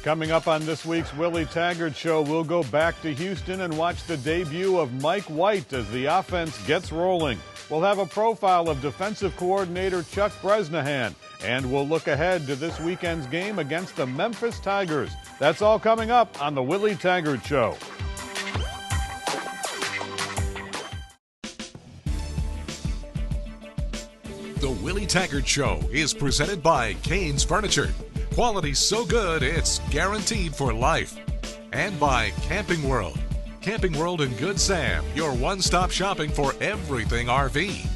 Coming up on this week's Willie Taggart Show, we'll go back to Houston and watch the debut of Mike White as the offense gets rolling. We'll have a profile of defensive coordinator Chuck Bresnahan, and we'll look ahead to this weekend's game against the Memphis Tigers. That's all coming up on the Willie Taggart Show. The Willie Taggart Show is presented by Cain's Furniture. Quality so good, it's guaranteed for life. And by Camping World. Camping World and Good Sam, your one-stop shopping for everything RV.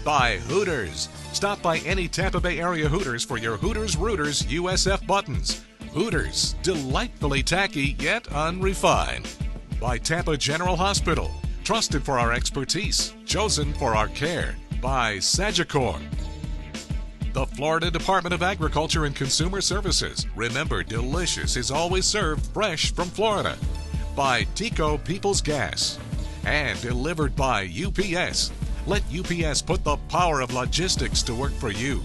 By Hooters. Stop by any Tampa Bay area Hooters for your Hooters Rooters USF buttons. Hooters, delightfully tacky yet unrefined. By Tampa General Hospital. Trusted for our expertise, chosen for our care. By Sagicor. The Florida Department of Agriculture and Consumer Services. Remember, delicious is always served fresh from Florida. By Tico People's Gas. And delivered by UPS. Let UPS put the power of logistics to work for you.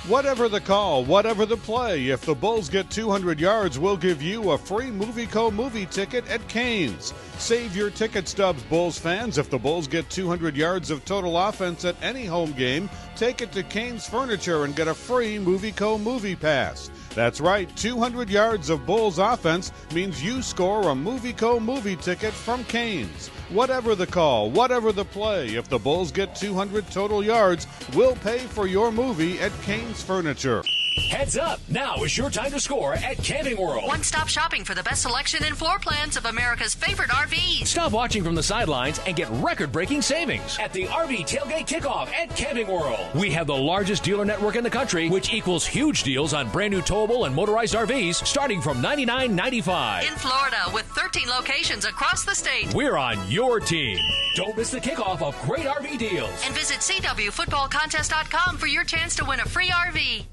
Whatever the call, whatever the play, if the Bulls get 200 yards, we'll give you a free Movieco movie ticket at Cain's. Save your ticket stubs, Bulls fans. If the Bulls get 200 yards of total offense at any home game, take it to Cain's Furniture and get a free Movieco movie pass. That's right, 200 yards of Bulls offense means you score a Movieco movie ticket from Cain's. Whatever the call, whatever the play, if the Bulls get 200 total yards, we'll pay for your movie at Cain's Furniture. Heads up! Now is your time to score at Camping World. One-stop shopping for the best selection and floor plans of America's favorite RVs. Stop watching from the sidelines and get record-breaking savings at the RV Tailgate Kickoff at Camping World. We have the largest dealer network in the country, which equals huge deals on brand new towable and motorized RVs starting from $99.95. In Florida, with 13 locations across the state. We're on your team. Don't miss the kickoff of great RV deals. And visit CWFootballContest.com for your chance to win a free RV.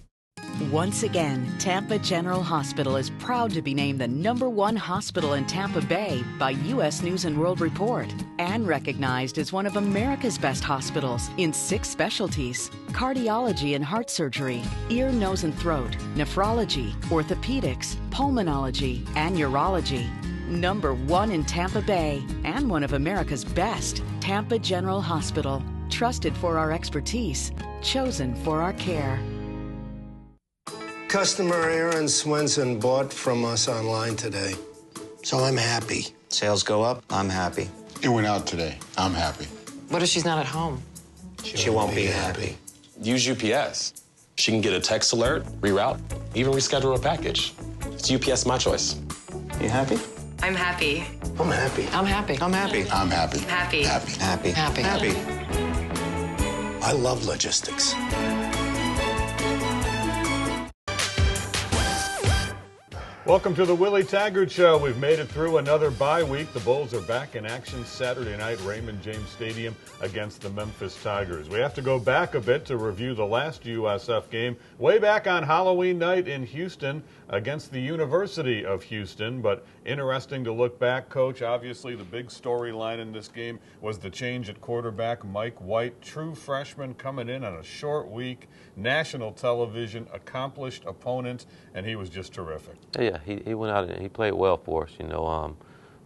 Once again, Tampa General Hospital is proud to be named the #1 hospital in Tampa Bay by U.S. News & World Report and recognized as one of America's best hospitals in 6 specialties: cardiology and heart surgery, ear, nose and throat, nephrology, orthopedics, pulmonology, and urology. #1 in Tampa Bay and one of America's best, Tampa General Hospital. Trusted for our expertise, chosen for our care. Customer Aaron Swenson bought from us online today, so I'm happy. Sales go up, I'm happy. It went out today. I'm happy. What if she's not at home? She won't be happy. Use UPS. She can get a text alert, reroute, even reschedule a package. It's UPS My Choice. You happy? I'm happy. I'm happy. I'm happy. I'm happy. I'm happy. Happy. Happy. Happy. Happy. Happy. I love logistics. Welcome to the Willie Taggart Show. We've made it through another bye week. The Bulls are back in action Saturday night, Raymond James Stadium against the Memphis Tigers. We have to go back a bit to review the last USF game, way back on Halloween night in Houston against the University of Houston. But interesting to look back, Coach. Obviously, the big storyline in this game was the change at quarterback. Mike White, true freshman, coming in on a short week, national television, accomplished opponent, and he was just terrific. Yeah, he went out and he played well for us, you know,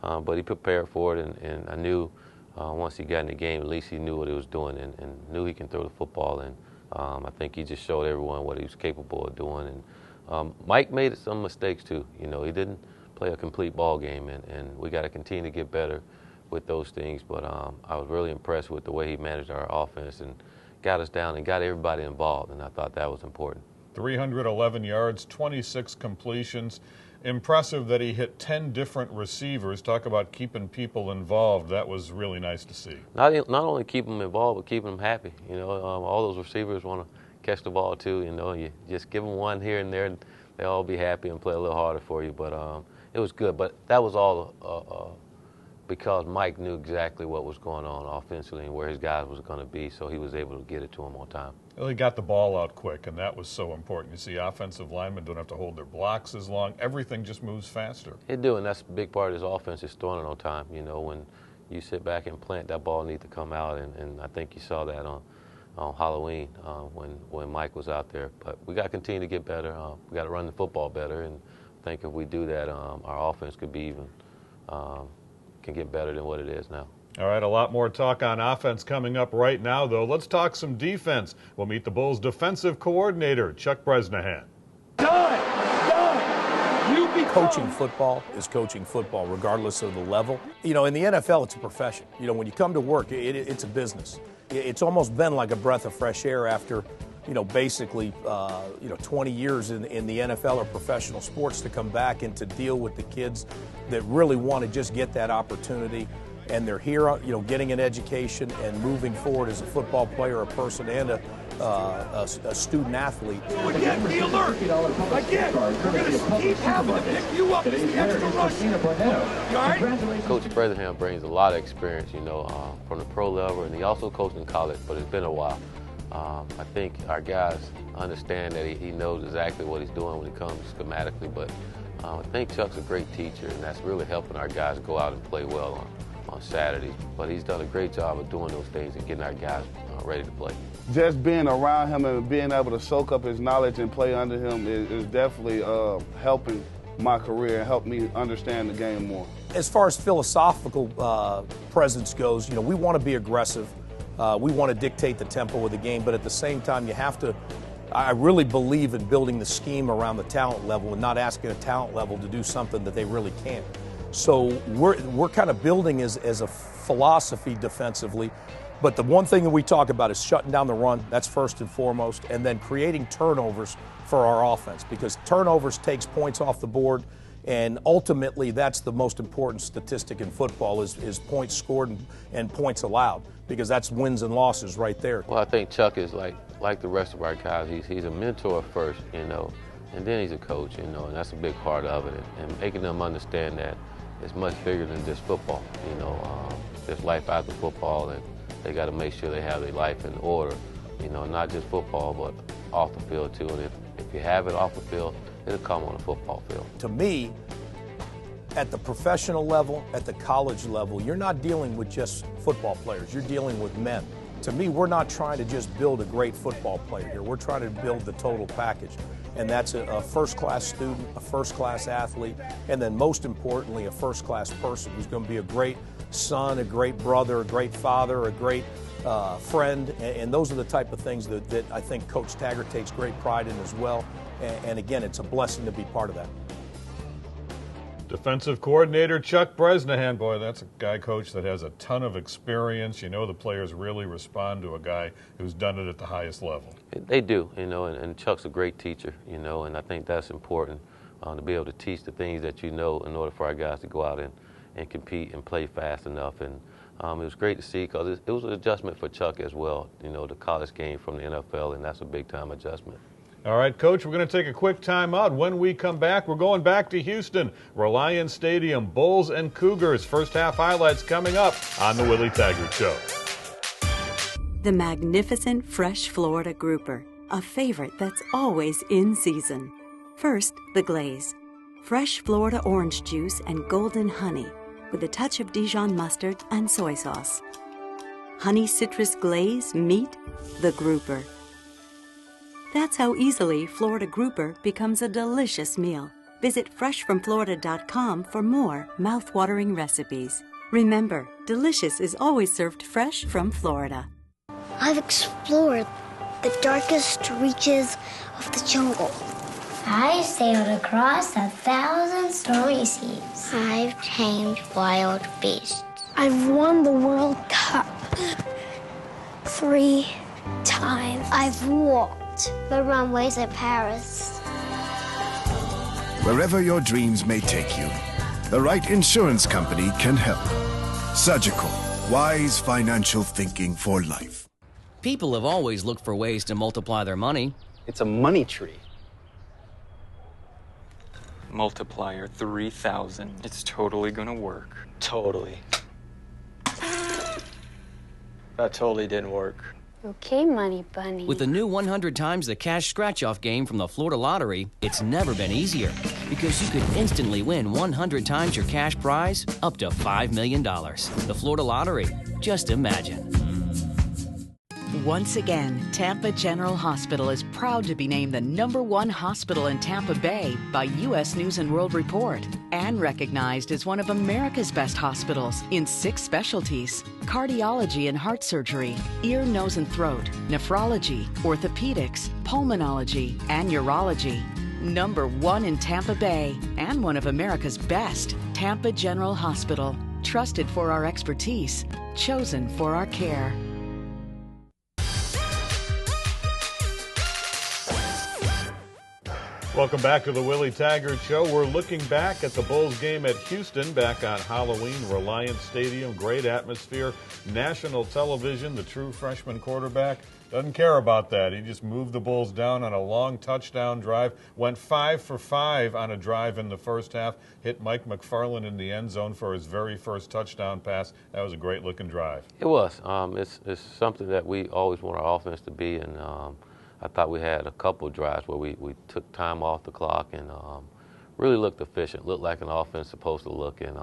but he prepared for it, and I knew once he got in the game, at least he knew what he was doing and knew he can throw the football, and I think he just showed everyone what he was capable of doing. And Mike made some mistakes too, you know, he didn't play a complete ball game, and we got to continue to get better with those things, but I was really impressed with the way he managed our offense and got us down and got everybody involved, and I thought that was important. 311 yards, 26 completions. Impressive that he hit 10 different receivers. Talk about keeping people involved. That was really nice to see. Not only keep them involved, but keep them happy. You know, all those receivers want to catch the ball too. You know, you just give them one here and there, and they'll all be happy and play a little harder for you. But it was good. But that was all because Mike knew exactly what was going on offensively and where his guys was going to be, so he was able to get it to him on time. Well, he got the ball out quick, and that was so important. You see, offensive linemen don't have to hold their blocks as long. Everything just moves faster. They do, and that's a big part of his offense is throwing it on time. You know, when you sit back and plant, that ball needs to come out, and I think you saw that on Halloween when Mike was out there. But we got to continue to get better. We got to run the football better, and I think if we do that, our offense could be even can get better than what it is now. All right, a lot more talk on offense coming up right now, though. Let's talk some defense. We'll meet the Bulls' defensive coordinator, Chuck Bresnahan. Coaching football is coaching football, regardless of the level. You know, in the NFL, it's a profession. You know, when you come to work, it's a business. It's almost been like a breath of fresh air after, you know, basically, 20 years in the NFL or professional sports to come back and to deal with the kids that really want to just get that opportunity. And they're here, you know, getting an education and moving forward as a football player, a person, and a student athlete. Again, be alert. Again, we're going to keep having to pick you up. It's the extra rush. Coach Bresnahan brings a lot of experience, you know, from the pro level, and he also coached in college, but it's been a while. I think our guys understand that he knows exactly what he's doing when he comes schematically, but I think Chuck's a great teacher, and that's really helping our guys go out and play well on Saturdays. But he's done a great job of doing those things and getting our guys ready to play. Just being around him and being able to soak up his knowledge and play under him is definitely helping my career and help me understand the game more. As far as philosophical presence goes, you know, we want to be aggressive. We want to dictate the tempo of the game, but at the same time, you have to. I really believe in building the scheme around the talent level and not asking a talent level to do something that they really can't. So we're kind of building as a philosophy defensively. But the one thing that we talk about is shutting down the run. That's first and foremost. And then creating turnovers for our offense, because turnovers takes points off the board. And ultimately, that's the most important statistic in football is points scored and points allowed, because that's wins and losses right there. Well, I think Chuck is like the rest of our guys. He's a mentor first, you know, and then he's a coach, you know, and that's a big part of it. And making them understand that it's much bigger than just football. You know, there's life after football, and they got to make sure they have their life in order. You know, not just football, but off the field too. And if you have it off the field, it'll come on the football field. To me, at the professional level, at the college level, you're not dealing with just football players. You're dealing with men. To me, we're not trying to just build a great football player here. We're trying to build the total package. And that's a first-class student, a first-class athlete, and then most importantly, a first-class person who's going to be a great son, a great brother, a great father, a great friend. And those are the type of things that I think Coach Taggart takes great pride in as well. And again, it's a blessing to be part of that. Defensive coordinator Chuck Bresnahan. Boy, that's a guy, Coach, that has a ton of experience. You know, the players really respond to a guy who's done it at the highest level. They do, you know, and Chuck's a great teacher, you know, and I think that's important to be able to teach the things that you know in order for our guys to go out and compete and play fast enough. And it was great to see, because it was an adjustment for Chuck as well, you know, the college game from the NFL, and that's a big-time adjustment. All right, Coach, we're going to take a quick time out. When we come back, we're going back to Houston, Reliant Stadium, Bulls and Cougars. First half highlights coming up on the Willie Taggart Show. The magnificent fresh Florida grouper, a favorite that's always in season. First, the glaze. Fresh Florida orange juice and golden honey with a touch of Dijon mustard and soy sauce. Honey citrus glaze meet the grouper. That's how easily Florida grouper becomes a delicious meal. Visit freshfromflorida.com for more mouth-watering recipes. Remember, delicious is always served fresh from Florida. I've explored the darkest reaches of the jungle. I've sailed across 1,000 stormy seas. I've tamed wild beasts. I've won the World Cup 3 times. I've walked the runways at Paris. Wherever your dreams may take you, the right insurance company can help. Surgical, wise financial thinking for life. People have always looked for ways to multiply their money. It's a money tree. Multiplier 3,000. It's totally gonna work. Totally. That totally didn't work. Okay, Money Bunny. With the new 100 times the cash scratch-off game from the Florida Lottery, it's never been easier because you could instantly win 100 times your cash prize up to $5 million. The Florida Lottery. Just imagine. Once again, Tampa General Hospital is proud to be named the #1 hospital in Tampa Bay by U.S. News and World Report and recognized as one of America's best hospitals in 6 specialties: cardiology and heart surgery, ear, nose, and throat, nephrology, orthopedics, pulmonology, and urology. #1 in Tampa Bay and one of America's best, Tampa General Hospital. Trusted for our expertise, chosen for our care. Welcome back to the Willie Taggart Show. We're looking back at the Bulls game at Houston back on Halloween, Reliant Stadium. Great atmosphere, national television. The true freshman quarterback doesn't care about that. He just moved the Bulls down on a long touchdown drive, went 5 for 5 on a drive in the first half, hit Mike McFarland in the end zone for his very first touchdown pass. That was a great-looking drive. It was. It's something that we always want our offense to be, and I thought we had a couple drives where we took time off the clock and really looked efficient, looked like an offense supposed to look, and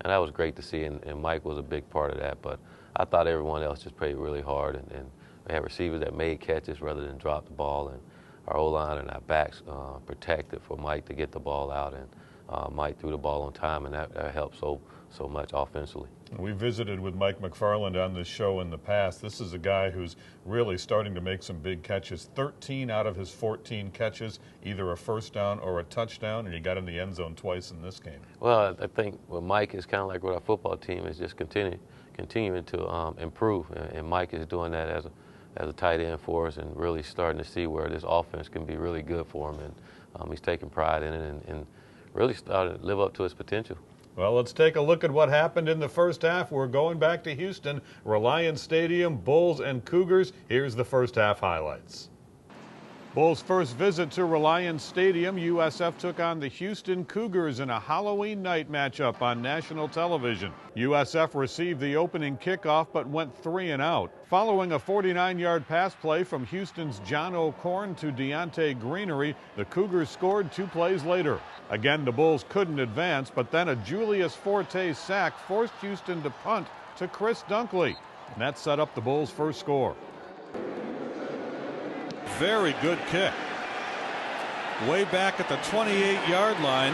that was great to see, and Mike was a big part of that. But I thought everyone else just played really hard, and we had receivers that made catches rather than drop the ball, and our O-line and our backs protected for Mike to get the ball out, and Mike threw the ball on time, and that helped so much offensively. We visited with Mike McFarland on this show in the past. This is a guy who's really starting to make some big catches. 13 out of his 14 catches, either a first down or a touchdown, and he got in the end zone twice in this game. Well, I think with Mike is kind of like what our football team is, just continuing to improve, and Mike is doing that as a tight end for us, and really starting to see where this offense can be really good for him, and he's taking pride in it and really started to live up to his potential. Well, let's take a look at what happened in the first half. We're going back to Houston, Reliant Stadium, Bulls and Cougars. Here's the first half highlights. Bulls' first visit to Reliant Stadium, USF took on the Houston Cougars in a Halloween night matchup on national television. USF received the opening kickoff but went 3 and out. Following a 49-yard pass play from Houston's John O'Corn to Deontay Greenery, the Cougars scored 2 plays later. Again, the Bulls couldn't advance, but then a Julius Forte sack forced Houston to punt to Chris Dunkley, and that set up the Bulls' first score. Very good kick. Way back at the 28-yard line,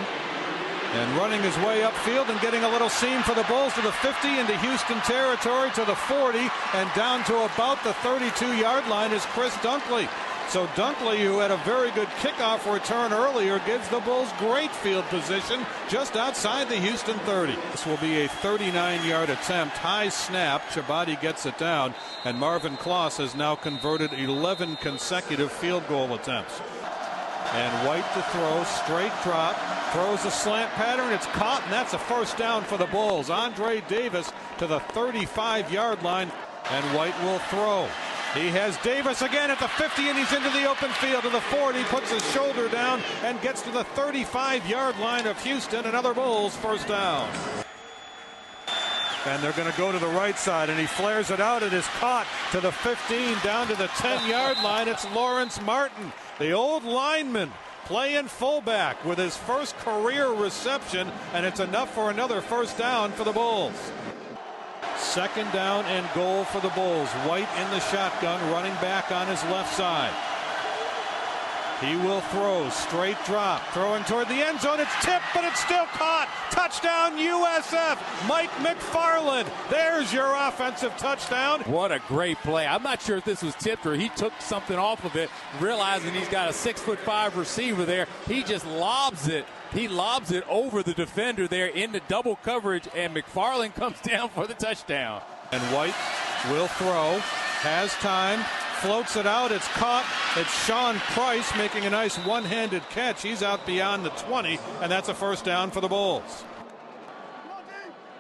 and running his way upfield and getting a little seam for the Bulls to the 50 into Houston territory to the 40 and down to about the 32-yard line is Chris Dunkley. So Dunkley, who had a very good kickoff return earlier, gives the Bulls great field position just outside the Houston 30. This will be a 39-yard attempt. High snap. Chabadi gets it down, and Marvin Kloss has now converted 11 consecutive field goal attempts. And White to throw, straight drop, throws a slant pattern, it's caught, and that's a first down for the Bulls. Andre Davis to the 35-yard line, and White will throw. He has Davis again at the 50, and he's into the open field to the 40, puts his shoulder down and gets to the 35-yard line of Houston. Another Bulls first down. And they're going to go to the right side, and he flares it out. It is caught to the 15, down to the 10-yard line. It's Lawrence Martin, the old lineman, playing fullback with his first career reception, and it's enough for another first down for the Bulls. Second down and goal for the Bulls. White in the shotgun, running back on his left side. He will throw, straight drop, throwing toward the end zone. It's tipped, but it's still caught. Touchdown USF. Mike McFarland. There's your offensive touchdown. What a great play. I'm not sure if this was tipped or he took something off of it, realizing he's got a 6'5" receiver there. He just lobs it. He lobs it over the defender there into double coverage, and McFarland comes down for the touchdown. And White will throw, has time, floats it out, it's caught. It's Sean Price making a nice one-handed catch. He's out beyond the 20, and that's a first down for the Bulls.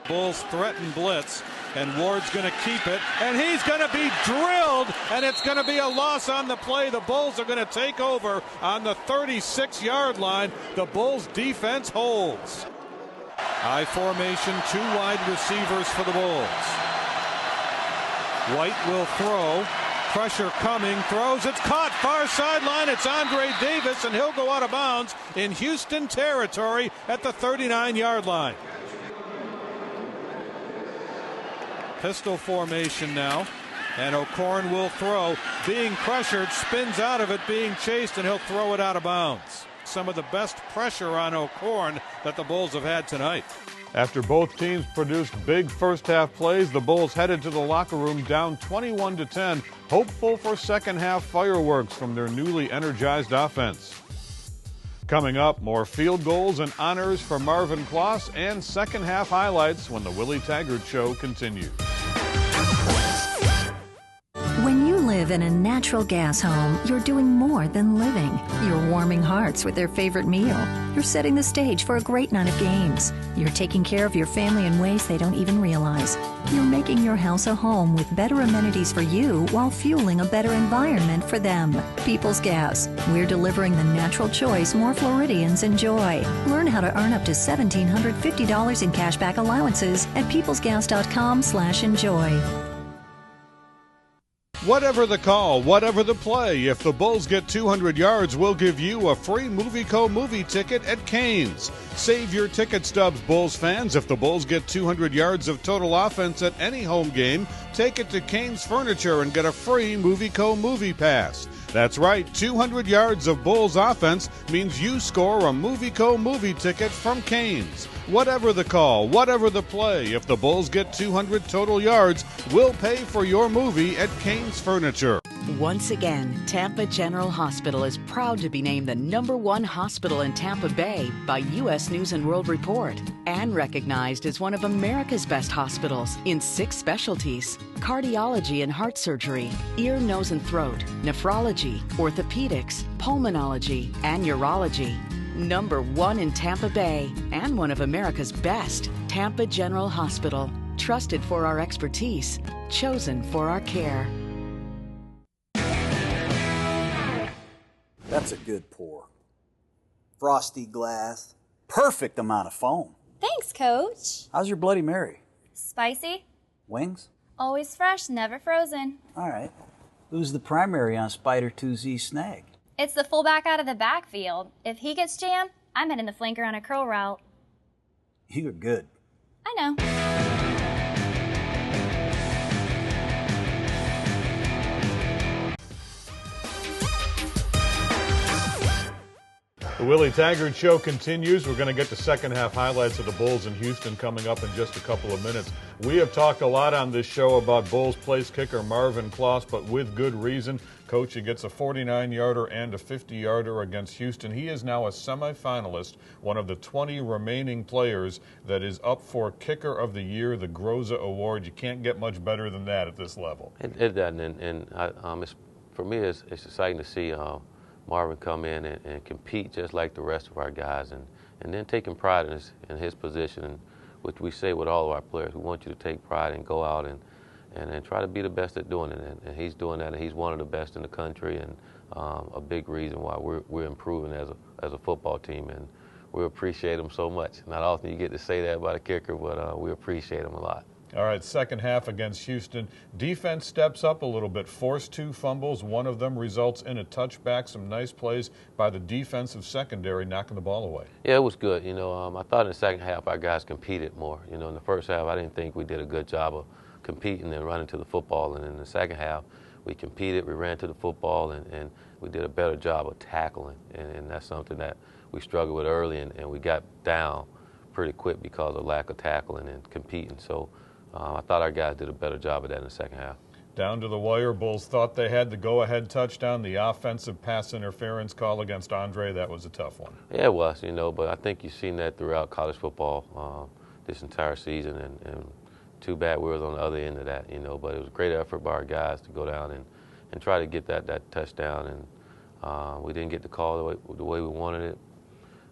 Bulls threaten blitz, and Ward's going to keep it, and he's going to be drilled, and it's going to be a loss on the play. The Bulls are going to take over on the 36-yard line. The Bulls defense holds. High formation, 2 wide receivers for the Bulls. White will throw, Pressure coming, throws, it's caught, far sideline, it's Andre Davis, and he'll go out of bounds in Houston territory at the 39-yard line. Pistol formation now, and O'Korn will throw. Being pressured, spins out of it, being chased, and he'll throw it out of bounds. Some of the best pressure on O'Korn that the Bulls have had tonight. After both teams produced big first-half plays, the Bulls headed to the locker room down 21-10, hopeful for second-half fireworks from their newly energized offense. Coming up, more field goals and honors for Marvin Kloss and second-half highlights when the Willie Taggart Show continues. When you live in a natural gas home, you're doing more than living. You're warming hearts with their favorite meal. You're setting the stage for a great night of games. You're taking care of your family in ways they don't even realize. You're making your house a home with better amenities for you while fueling a better environment for them. People's Gas. We're delivering the natural choice more Floridians enjoy. Learn how to earn up to $1,750 in cashback allowances at peoplesgas.com/enjoy. Whatever the call, whatever the play, if the Bulls get 200 yards, we'll give you a free Movieco movie ticket at Canes. Save your ticket stubs, Bulls fans. If the Bulls get 200 yards of total offense at any home game, take it to Canes Furniture and get a free Movieco movie pass. That's right, 200 yards of Bulls offense means you score a Movieco movie ticket from Canes. Whatever the call, whatever the play, if the Bulls get 200 total yards, we'll pay for your movie at Canes Furniture. Once again, Tampa General Hospital is proud to be named the #1 hospital in Tampa Bay by U.S. News and World Report and recognized as one of America's best hospitals in 6 specialties: cardiology and heart surgery, ear, nose and throat, nephrology, orthopedics, pulmonology, and urology. #1 in Tampa Bay and one of America's best, Tampa General Hospital. Trusted for our expertise, chosen for our care. That's a good pour. Frosty glass, perfect amount of foam. Thanks, Coach. How's your Bloody Mary? Spicy. Wings? Always fresh, never frozen. All right. Who's the primary on Spider 2Z Snag? It's the fullback out of the backfield. If he gets jammed, I'm hitting the flanker on a curl route. You're good. I know. The Willie Taggart Show continues. We're going to get the second half highlights of the Bulls in Houston coming up in just a couple of minutes. We have talked a lot on this show about Bulls place kicker Marvin Kloss, but with good reason. Coach, he gets a 49-yarder and a 50-yarder against Houston. He is now a semifinalist, one of the 20 remaining players that is up for Kicker of the Year, the Groza Award. You can't get much better than that at this level. It doesn't, and for me, it's exciting to see Marvin come in and compete just like the rest of our guys, and then taking pride in his position, which we say with all of our players. We want you to take pride and go out and try to be the best at doing it, and he's doing that, and he's one of the best in the country, and a big reason why we're improving as a football team, and we appreciate him so much. Not often you get to say that about a kicker, but we appreciate him a lot. All right, second half against Houston. Defense steps up a little bit, forced 2 fumbles. One of them results in a touchback. Some nice plays by the defensive secondary, knocking the ball away. Yeah, it was good. I thought in the second half our guys competed more. In the first half I didn't think we did a good job of competing and running to the football. And in the second half we competed, we ran to the football, and we did a better job of tackling. And that's something that we struggled with early, and we got down pretty quick because of lack of tackling and competing. So I thought our guys did a better job of that in the second half. Down to the wire, Bulls thought they had the go-ahead touchdown. The offensive pass interference call against Andre, that was a tough one. Yeah, it was, but I think you've seen that throughout college football this entire season, and too bad we were on the other end of that, but it was a great effort by our guys to go down and try to get that touchdown, and we didn't get the call the way we wanted it.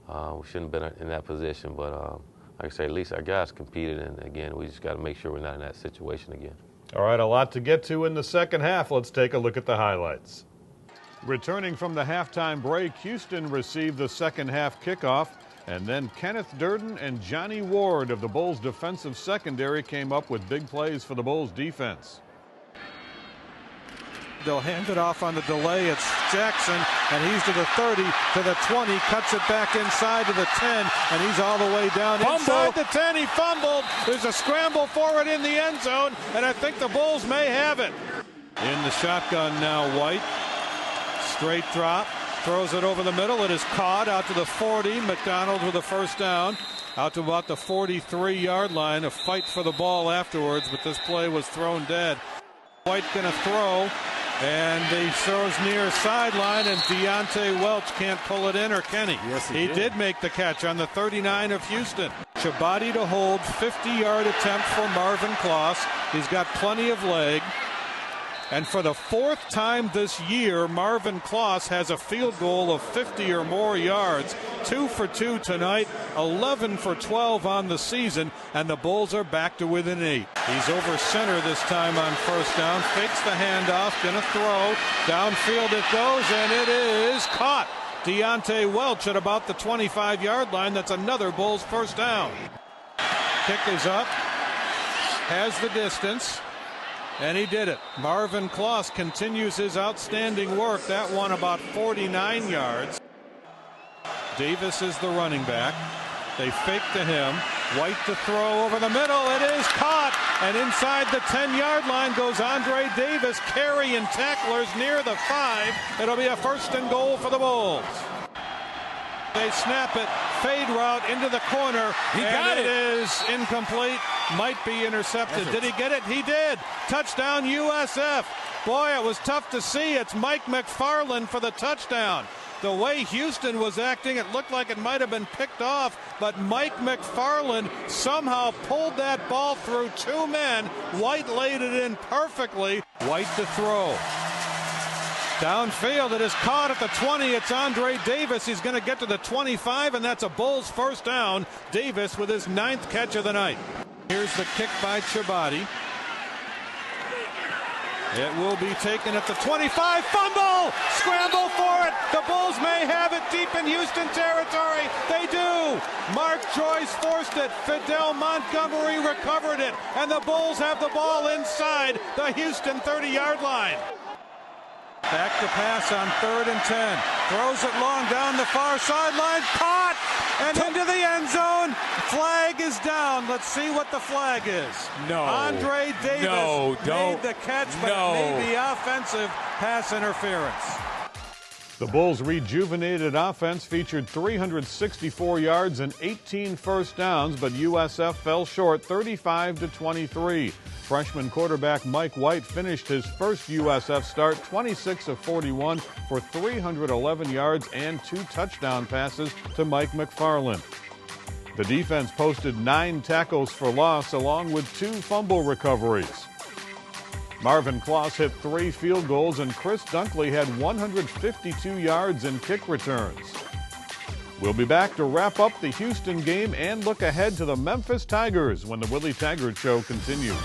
We shouldn't have been in that position, but like I say, at least our guys competed, and again, we just got to make sure we're not in that situation again. All right, a lot to get to in the second half. Let's take a look at the highlights. Returning from the halftime break, Houston received the second half kickoff, and then Kenneth Durden and Johnny Ward of the Bulls' defensive secondary came up with big plays for the Bulls' defense. They'll hand it off on the delay. It's Jackson, and he's to the 30, to the 20, cuts it back inside to the 10, and he's all the way down inside the 10. He fumbled. There's a scramble for it in the end zone, and I think the Bulls may have it. In the shotgun now, White. Straight drop. Throws it over the middle. It is caught out to the 40. McDonald with a first down. Out to about the 43-yard line. A fight for the ball afterwards, but this play was thrown dead. White going to throw, and he throws near sideline, and Deontay Welch can't pull it in, or can he? Yes, he did make the catch on the 39 of Houston. Chabadi to hold, 50-yard attempt for Marvin Kloss. He's got plenty of leg. And for the fourth time this year, Marvin Kloss has a field goal of 50 or more yards. 2 for 2 tonight, 11 for 12 on the season, and the Bulls are back to within 8. He's over center this time on first down, fakes the handoff, gonna throw, downfield it goes, and it is caught. Deontay Welch at about the 25-yard line. That's another Bulls first down. Kick is up, has the distance. And he did it. Marvin Kloss continues his outstanding work. That one about 49 yards. Davis is the running back. They fake to him. White to throw over the middle. It is caught. And inside the 10-yard line goes Andre Davis, carrying tacklers near the 5. It'll be a first and goal for the Bulls. They snap it, fade route into the corner. He got it. It is incomplete. Might be intercepted. Did he get it? He did. Touchdown USF. Boy, it was tough to see. It's Mike McFarland for the touchdown. The way Houston was acting, it looked like it might have been picked off, but Mike McFarland somehow pulled that ball through 2 men. White laid it in perfectly. White to throw. Downfield, it is caught at the 20. It's Andre Davis. He's going to get to the 25, and that's a Bulls first down. Davis with his 9th catch of the night. Here's the kick by Chabadi. It will be taken at the 25. Fumble! Scramble for it. The Bulls may have it deep in Houston territory. They do. Mark Joyce forced it. Fidel Montgomery recovered it. And the Bulls have the ball inside the Houston 30-yard line. Back to pass on 3rd and 10. Throws it long down the far sideline. Caught! And into the end zone. Flag is down. Let's see what the flag is. No. Andre Davis made the catch, but it may be offensive pass interference. The Bulls' rejuvenated offense featured 364 yards and 18 first downs, but USF fell short 35-23. Freshman quarterback Mike White finished his first USF start 26 of 41 for 311 yards and 2 touchdown passes to Mike McFarland. The defense posted 9 tackles for loss along with 2 fumble recoveries. Marvin Kloss hit 3 field goals, and Chris Dunkley had 152 yards in kick returns. We'll be back to wrap up the Houston game and look ahead to the Memphis Tigers when the Willie Taggart Show continues.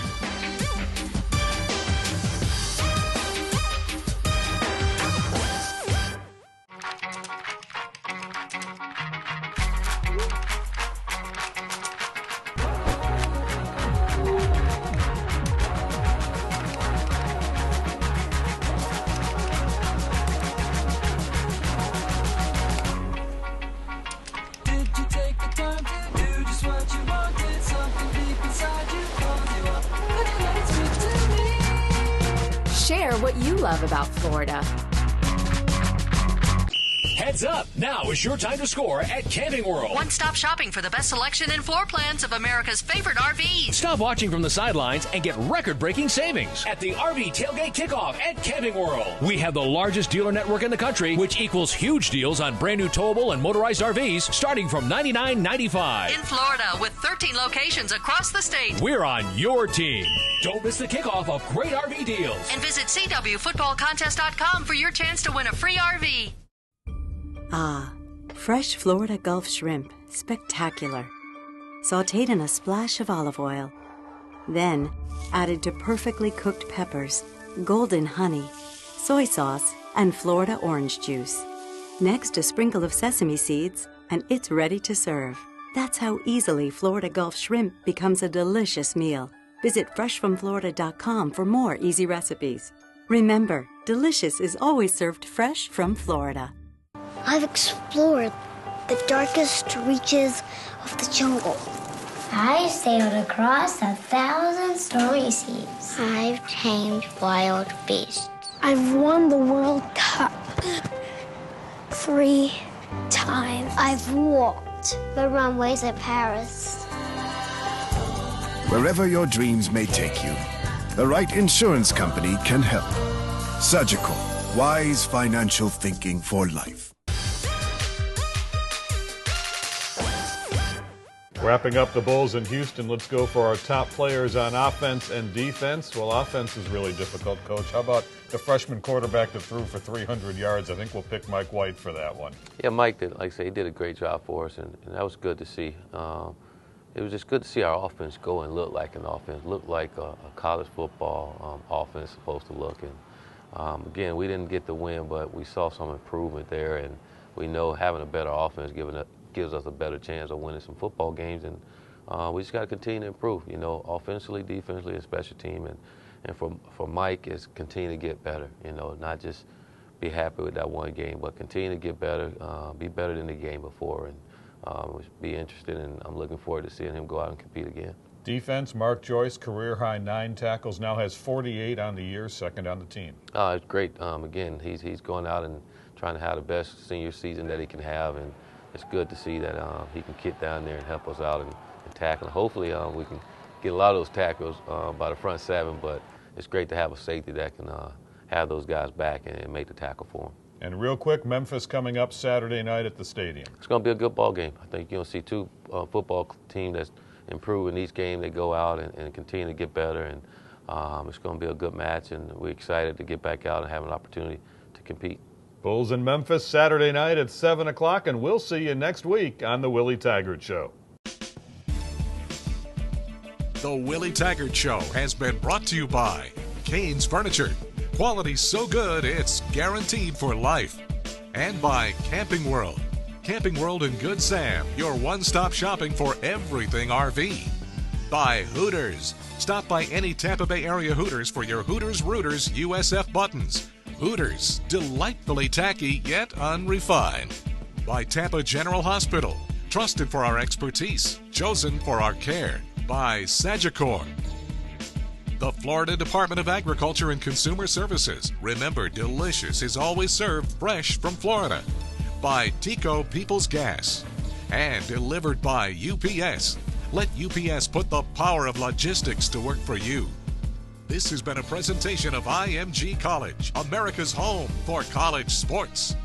Share what you love about Florida. Heads up! Now is your time to score at Camping World. One-stop shopping for the best selection and floor plans of America's favorite RVs. Stop watching from the sidelines and get record-breaking savings at the RV Tailgate Kickoff at Camping World. We have the largest dealer network in the country, which equals huge deals on brand new towable and motorized RVs starting from $99.95. In Florida, with 13 locations across the state. We're on your team. Don't miss the kickoff of great RV deals. And visit CWFootballContest.com for your chance to win a free RV. Ah, fresh Florida Gulf shrimp, spectacular. Sautéed in a splash of olive oil. Then added to perfectly cooked peppers, golden honey, soy sauce, and Florida orange juice. Next, a sprinkle of sesame seeds, and it's ready to serve. That's how easily Florida Gulf shrimp becomes a delicious meal. Visit freshfromflorida.com for more easy recipes. Remember, delicious is always served fresh from Florida. I've explored the darkest reaches of the jungle. I sailed across 1,000 stormy seas. I've tamed wild beasts. I've won the World Cup 3 times. I've walked The runways at Paris. Wherever your dreams may take you, the right insurance company can help. Surgical, wise financial thinking for life. Wrapping up the Bulls in Houston, let's go for our top players on offense and defense. Well, offense is really difficult, Coach. How about the freshman quarterback that threw for 300 yards? I think we'll pick Mike White for that one. Yeah, Mike did. Like I say, he did a great job for us, and that was good to see. It was just good to see our offense go and look like an offense, look like a college football offense is supposed to look. And again, we didn't get the win, but we saw some improvement there, and we know having a better offense gives us a better chance of winning some football games, and we just got to continue to improve, you know, offensively, defensively, and special team. And for Mike, is continue to get better, you know, not just be happy with that one game, but continue to get better, be better than the game before, and be interested, and I'm looking forward to seeing him go out and compete again. Defense, Mark Joyce, career-high 9 tackles, now has 48 on the year, second on the team. It's great. Again, he's going out and trying to have the best senior season that he can have, and it's good to see that he can get down there and help us out and tackle. Hopefully we can get a lot of those tackles by the front 7, but it's great to have a safety that can have those guys back and make the tackle for them. And real quick, Memphis coming up Saturday night at the stadium. It's going to be a good ball game. I think you're going to see 2 football teams that's improving each game. They go out and continue to get better, and it's going to be a good match, and we're excited to get back out and have an opportunity to compete. Bulls in Memphis Saturday night at 7 o'clock, and we'll see you next week on The Willie Taggart Show. The Willie Taggart Show has been brought to you by Cain's Furniture. Quality so good, it's guaranteed for life. And by Camping World. Camping World in Good Sam, your one-stop shopping for everything RV. By Hooters. Stop by any Tampa Bay area Hooters for your Hooters Rooters USF buttons. Hooters, delightfully tacky yet unrefined. By Tampa General Hospital. Trusted for our expertise, chosen for our care. By Sagicor. The Florida Department of Agriculture and Consumer Services. Remember, delicious is always served fresh from Florida. By Tico People's Gas. And delivered by UPS. Let UPS put the power of logistics to work for you. This has been a presentation of IMG College, America's home for college sports.